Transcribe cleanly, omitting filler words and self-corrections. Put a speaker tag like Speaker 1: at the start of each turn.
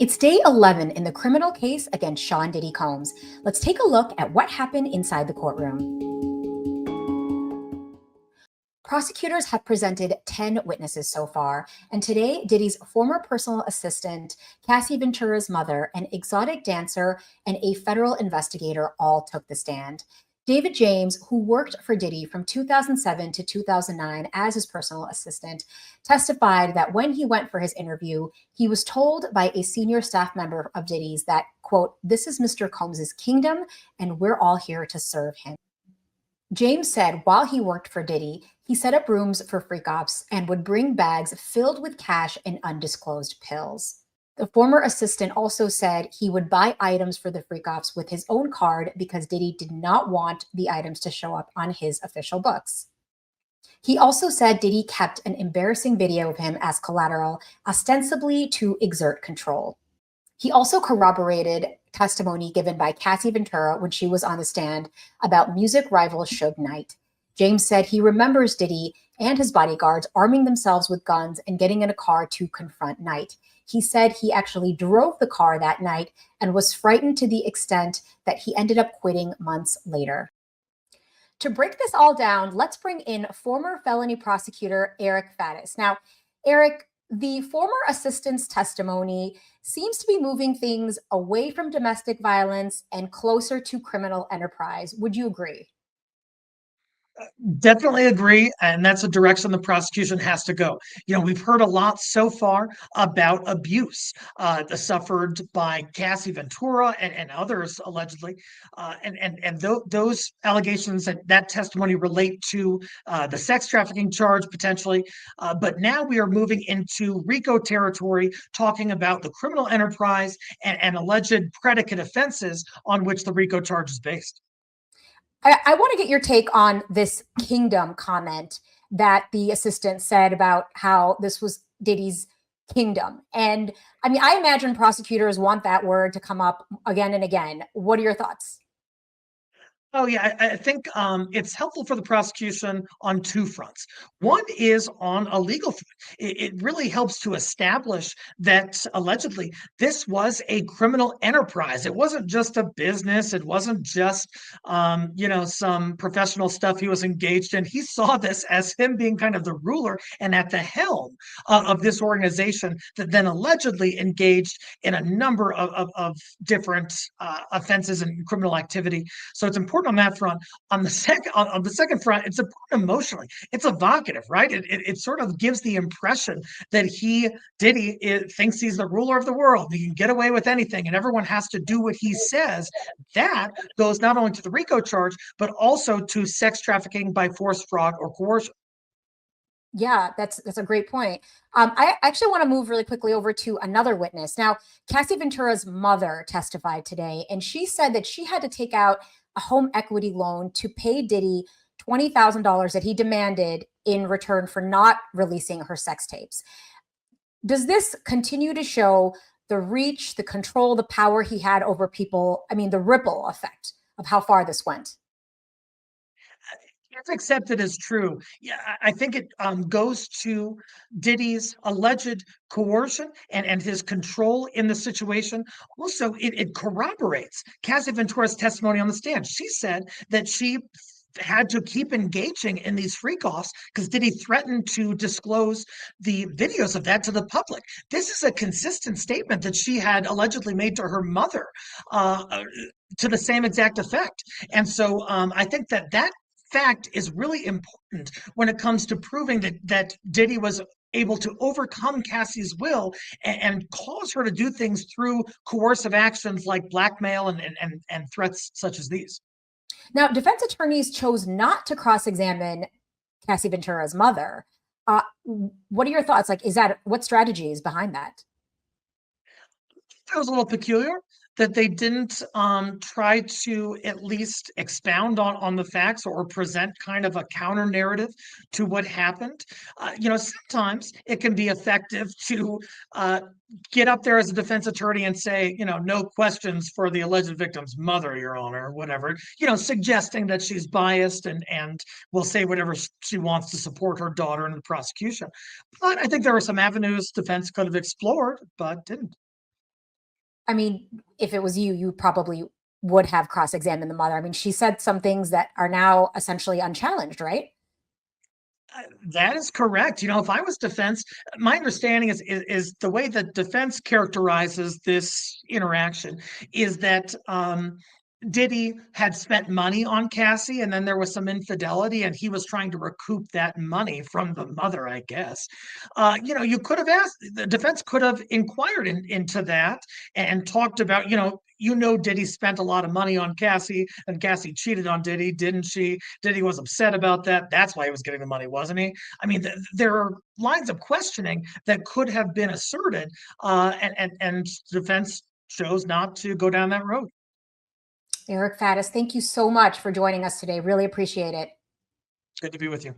Speaker 1: It's day 11 in the criminal case against Sean Diddy Combs. Let's take a look at what happened inside the courtroom. Prosecutors have presented 10 witnesses so far, and today, Diddy's former personal assistant, Cassie Ventura's mother, an exotic dancer, and a federal investigator all took the stand. David James, who worked for Diddy from 2007 to 2009 as his personal assistant, testified that when he went for his interview, he was told by a senior staff member of Diddy's that, quote, "This is Mr. Combs's kingdom, and we're all here to serve him." James said while he worked for Diddy, he set up rooms for freak-offs and would bring bags filled with cash and undisclosed pills. The former assistant also said he would buy items for the freak-offs with his own card because Diddy did not want the items to show up on his official books. He also said Diddy kept an embarrassing video of him as collateral, ostensibly to exert control. He also corroborated testimony given by Cassie Ventura when she was on the stand about music rival Suge Knight. James said he remembers Diddy and his bodyguards arming themselves with guns and getting in a car to confront Knight. He said he actually drove the car that night and was frightened to the extent that he ended up quitting months later. To break this all down, let's bring in former felony prosecutor Eric Faddis. Now, Eric, the former assistant's testimony seems to be moving things away from domestic violence and closer to criminal enterprise. Would you agree?
Speaker 2: Definitely agree, and that's a direction the prosecution has to go. We've heard a lot so far about abuse suffered by Cassie Ventura and others allegedly, those allegations and that testimony relate to the sex trafficking charge potentially. But now we are moving into RICO territory, talking about the criminal enterprise and alleged predicate offenses on which the RICO charge is based.
Speaker 1: I want to get your take on this kingdom comment that the assistant said about how this was Diddy's kingdom. And I mean, I imagine prosecutors want that word to come up again and again. What are your thoughts?
Speaker 2: Oh, yeah, I think it's helpful for the prosecution on two fronts. One is on a legal front. It really helps to establish that allegedly this was a criminal enterprise. It wasn't just a business. It wasn't just, some professional stuff he was engaged in. He saw this as him being kind of the ruler and at the helm of this organization that then allegedly engaged in a number of different offenses and criminal activity. So it's important on that front. On the second front, it's important emotionally. It's evocative, right? It sort of gives the impression that Diddy thinks he's the ruler of the world. He can get away with anything, and everyone has to do what he says. That goes not only to the RICO charge, but also to sex trafficking by force, fraud, or coercion.
Speaker 1: Yeah, that's a great point. I actually want to move really quickly over to another witness. Now, Cassie Ventura's mother testified today, and she said that she had to take out a home equity loan to pay Diddy $20,000 that he demanded in return for not releasing her sex tapes. Does this continue to show the reach, the control, the power he had over people? I mean, the ripple effect of how far this went.
Speaker 2: It's accepted as true. Yeah, I think it goes to Diddy's alleged coercion and his control in the situation. Also, it corroborates Cassie Ventura's testimony on the stand. She said that she had to keep engaging in these freak-offs because Diddy threatened to disclose the videos of that to the public. This is a consistent statement that she had allegedly made to her mother to the same exact effect. And so I think that fact is really important when it comes to proving that Diddy was able to overcome Cassie's will and cause her to do things through coercive actions like blackmail and threats such as these.
Speaker 1: Now, defense attorneys chose not to cross-examine Cassie Ventura's mother. What are your thoughts? Like, what strategy is behind that?
Speaker 2: That was a little peculiar that they didn't try to at least expound on the facts or present kind of a counter narrative to what happened. Sometimes it can be effective to get up there as a defense attorney and say, no questions for the alleged victim's mother, Your Honor, or whatever, suggesting that she's biased and will say whatever she wants to support her daughter in the prosecution. But I think there were some avenues defense could have explored, but didn't.
Speaker 1: I mean, if it was you, you probably would have cross-examined the mother. I mean, she said some things that are now essentially unchallenged, right?
Speaker 2: That is correct. If I was defense, my understanding is the way that defense characterizes this interaction is that Diddy had spent money on Cassie, and then there was some infidelity, and he was trying to recoup that money from the mother, I guess. You could have asked, the defense could have inquired into that and talked about, Diddy spent a lot of money on Cassie, and Cassie cheated on Diddy, didn't she? Diddy was upset about that. That's why he was getting the money, wasn't he? I mean, there are lines of questioning that could have been asserted, and defense chose not to go down that road.
Speaker 1: Eric Faddis, thank you so much for joining us today. Really appreciate it.
Speaker 2: Good to be with you.